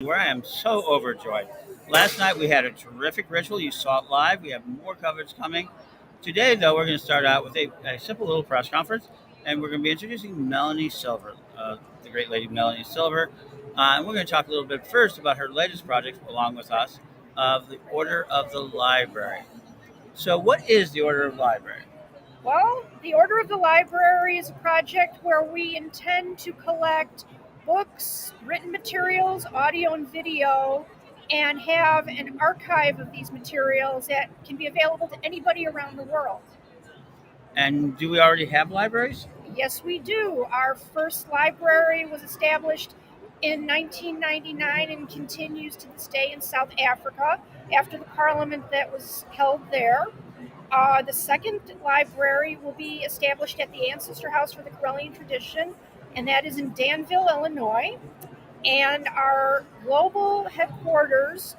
Where I am so overjoyed. Last night we had a terrific ritual. You saw it live. We have more coverage coming. Today, though, we're going to start out with a simple little press conference, and we're going to be introducing Melanie Silver, the great lady Melanie Silver. And we're going to talk a little bit first about her latest project, along with us, of the Order of the Library. So, what is the Order of the Library? Well, the Order of the Library is a project where we intend to collect books, written materials, audio, and video, and have an archive of these materials that can be available to anybody around the world. And do we already have libraries? Yes, we do. Our first library was established in 1999 and continues to this day in South Africa after the parliament that was held there. The second library will be established at the Ancestor House for the Correllian Tradition, and that is in Danville, Illinois. And our global headquarters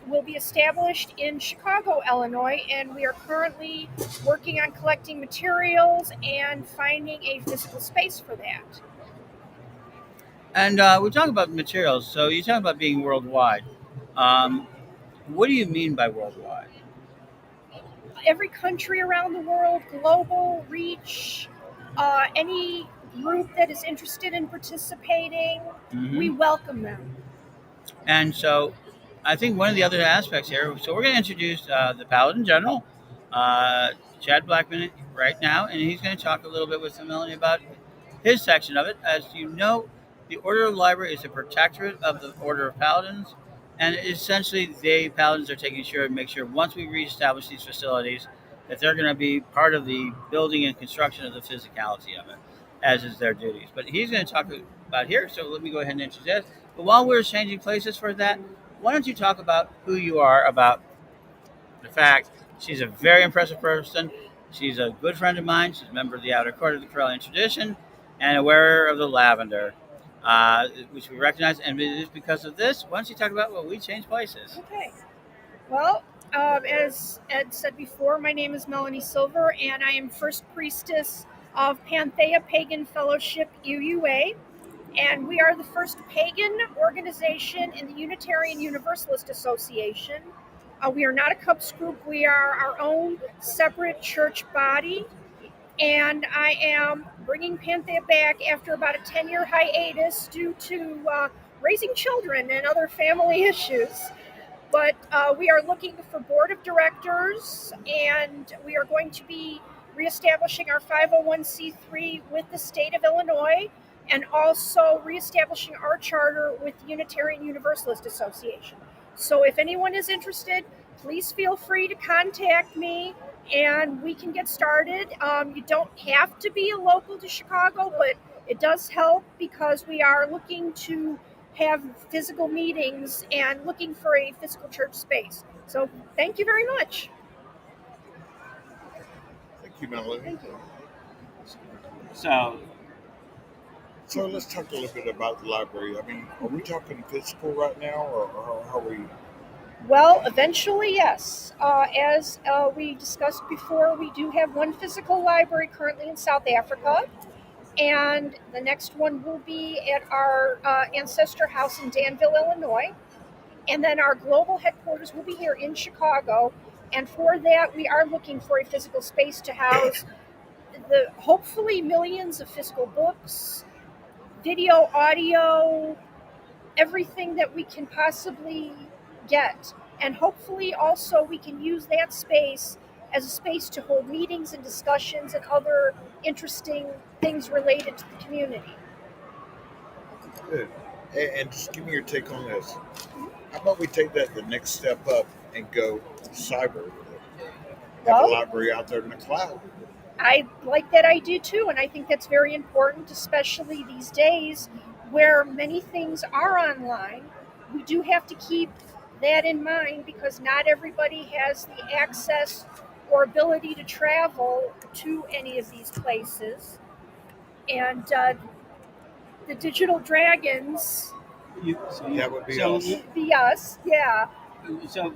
will be established in Chicago, Illinois, and we are currently working on collecting materials and finding a physical space for that. And we talk about materials. So, you talk about being worldwide. Um, what do you mean by worldwide? Every country around the world, global reach, any group that is interested in participating, we Hmm. welcome them. And so I think one of the other aspects here, so we're going to introduce the Paladin General, uh, Chad Blackman, right now, and he's going to talk a little bit with Melanie about his section of it. As you know, the Order of the Library is a protectorate of the Order of Paladins, and essentially they Paladins are taking sure and make sure once we reestablish these facilities that they're going to be part of the building and construction of the physicality of it, as is their duties. But he's going to talk about here, so let me go ahead and introduce. But while we're changing places for that, why don't you talk about who you are, about the fact she's a very impressive person. She's a good friend of mine. She's a member of the Outer Court of the Correllian Tradition and a wearer of the lavender, which we recognize. And it is because of this. Why don't you talk about what we changed places? Okay. Well, as Ed said before, my name is Melanie Silver, and I am First Priestess of Panthea Pagan Fellowship UUA. And we are the first pagan organization in the Unitarian Universalist Association. We are not a Cubs group, we are our own separate church body. And I am bringing Panthea back after about a 10-year hiatus due to raising children and other family issues. But we are looking for board of directors, and we are going to be reestablishing our 501c3 with the state of Illinois, and also reestablishing our charter with the Unitarian Universalist Association. So if anyone is interested, please feel free to contact me and we can get started. You don't have to be a local to Chicago, but it does help because we are looking to have physical meetings and looking for a physical church space. So thank you very much. Thank you, Melanie. Thank you. So, So let's talk a little bit about the library. I mean, are we talking physical right now, or how are we? Well, eventually, yes. As we discussed before, we do have one physical library currently in South Africa, and the next one will be at our ancestor house in Danville, Illinois. And then our global headquarters will be here in Chicago. And for that, we are looking for a physical space to house the hopefully millions of physical books, video, audio, everything that we can possibly get. And hopefully also we can use that space as a space to hold meetings and discussions and other interesting things related to the community. Good. And just give me your take on this. How about we take that the next step up and go cyber? Have a Well, library out there in the cloud. I like that idea too, and I think that's very important, especially these days where many things are online. We do have to keep that in mind because not everybody has the access or ability to travel to any of these places. And the digital dragons, That would be so, us. the us, yeah. so,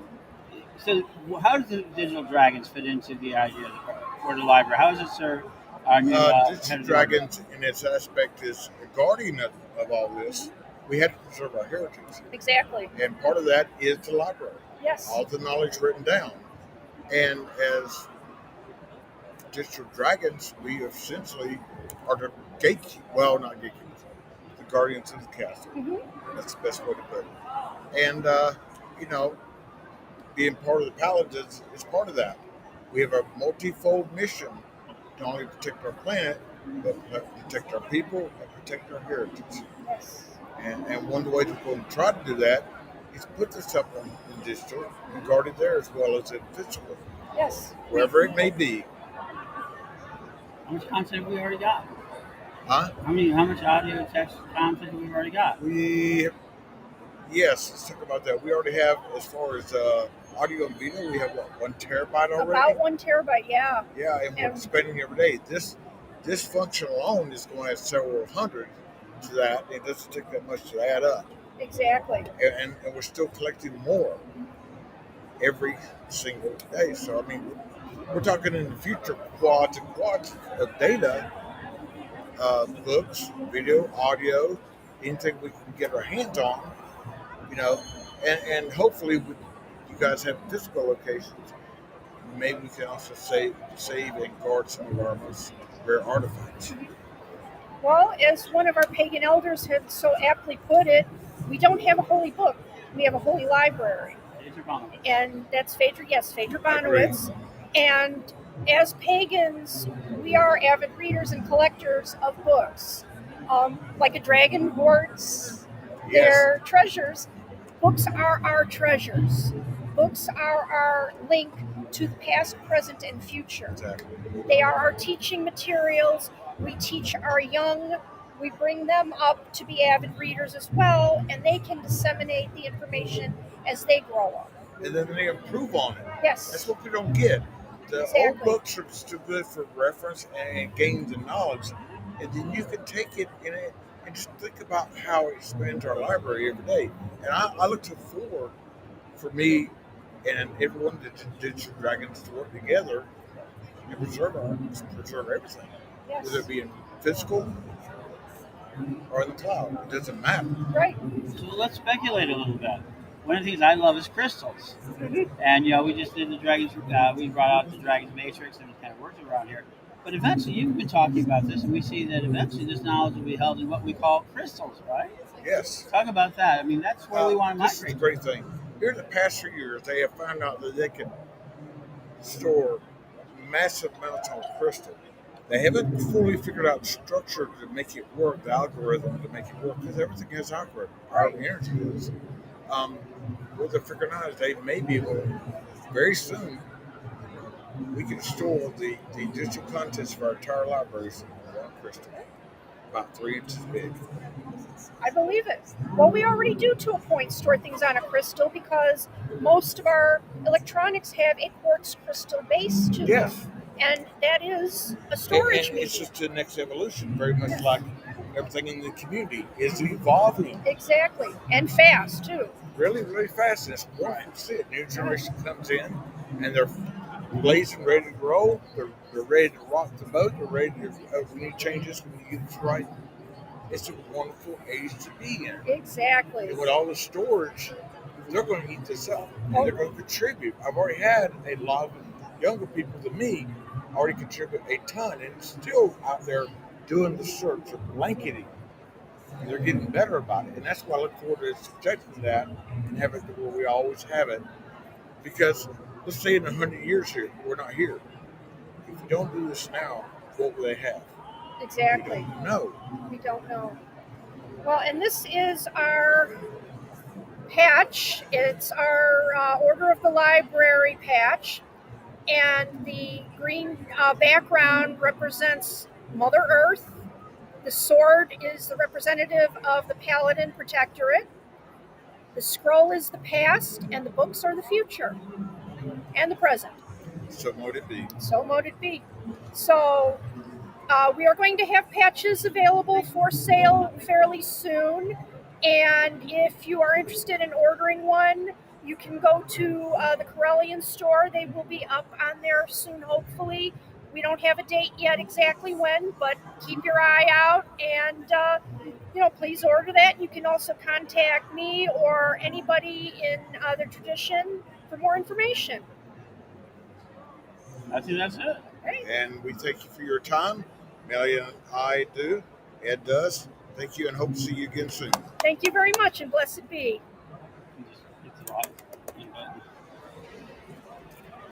so, how does the digital dragons fit into the idea of the Order Library? How does it serve our new This head of the order? Dragons, in its aspect, is a guardian of all this. we have to preserve our heritage. Exactly. And part of that is the library, Yes. all the knowledge written down. And as Digital Dragons, we essentially are the gatekeepers. Well, not gatekeepers, the guardians of the castle. Hmm. That's the best way to put it. And, you know, being part of the Paladins is part of that. We have a multifold mission to not only protect our planet, but protect our people and protect our heritage. Yes. And one of the ways we're going to try to do that is put this up in digital and guard it there as well as in physical, Yes. wherever it may be. How much content have we already got? Huh? How much audio and text content have we already got? Yes, let's talk about that. We already have, as far as audio and video, we have what, 1 terabyte already? About 1 terabyte, yeah. Yeah, and we're spending every day. This function alone is going to add several hundred to that. It doesn't take that much to add up. Exactly. And we're still collecting more every single day. So, I mean, we're talking in the future quads and quads of data, books, video, audio, anything we can get our hands on, you know, and hopefully you guys have physical locations. Maybe we can also save and guard some of our most rare artifacts. Well, as one of our pagan elders had so aptly put it, we don't have a holy book. We have a holy library. And that's Phaedra, yes, Phaedra Bonowitz. And as pagans, we are avid readers and collectors of books. Like a dragon hoards their treasures, books are our treasures. Books are our link to the past, present, and future. Exactly. They are our teaching materials. We teach our young. We bring them up to be avid readers as well, and they can disseminate the information as they grow up. And then they improve on it. Yes. That's what we don't get. The Exactly. old books are still good for reference and gain the knowledge, and then you can take it and just think about how it expands our library every day. And I look forward for me and everyone that Digital Dragons to work together and preserve everything, Yes. whether it be in physical or in the cloud. It doesn't matter. Right. So let's speculate a little bit. One of the things I love is crystals. Mm-hmm. And, we just did the Dragons, we brought out the Dragons Matrix and it kind of worked around here. But eventually, you've been talking about this, and we see that eventually this knowledge will be held in what we call crystals, right? Yes. Talk about that. I mean, that's where we want to This is migrate. a great thing. Here in the past few years, they have found out that they can store massive amounts of crystal. They haven't fully figured out the structure to make it work, the algorithm to make it work, because everything has algorithm. Our energy is. What they're figuring out is they may be able to, very soon, we can store the digital contents of our entire libraries in one crystal, about 3 inches big. I believe it. Well, we already do to a point store things on a crystal because most of our electronics have a quartz crystal base to Yes. them. And that is a storage And it's medium. just the next evolution, very much like everything in the community is evolving. Exactly. And fast, too. Really, really fast. And it's wonderful to see it. New generation comes in and they're blazing, ready to grow. They're ready to rock the boat. They're ready to we need changes when you get this right. It's a wonderful age to be in. Exactly. And with all the storage, they're going to eat this up. And they're going to contribute. I've already had a lot of younger people than me already contribute a ton and still out there doing the search of blanketing. And they're getting better about it. And that's why I look forward to subjecting that and have it to where we always have it. Because let's say in 100 years here, we're not here. If we don't do this now, what will they have? Exactly. We don't know. We don't know. Well, and this is our patch. It's our Order of the Library patch. And the green background represents Mother Earth. The sword is the representative of the Paladin Protectorate. The scroll is the past, and the books are the future and the present. So mote it be. So mote it be. So we are going to have patches available for sale fairly soon. And if you are interested in ordering one, you can go to the Corellian store. They will be up on there soon, hopefully. We don't have a date yet exactly when, but keep your eye out and please order that. You can also contact me or anybody in the tradition for more information. I think that's it. Great. And we thank you for your time. Melly and I do. Ed does. Thank you and hope to see you again soon. Thank you very much and blessed be. Just get the lock.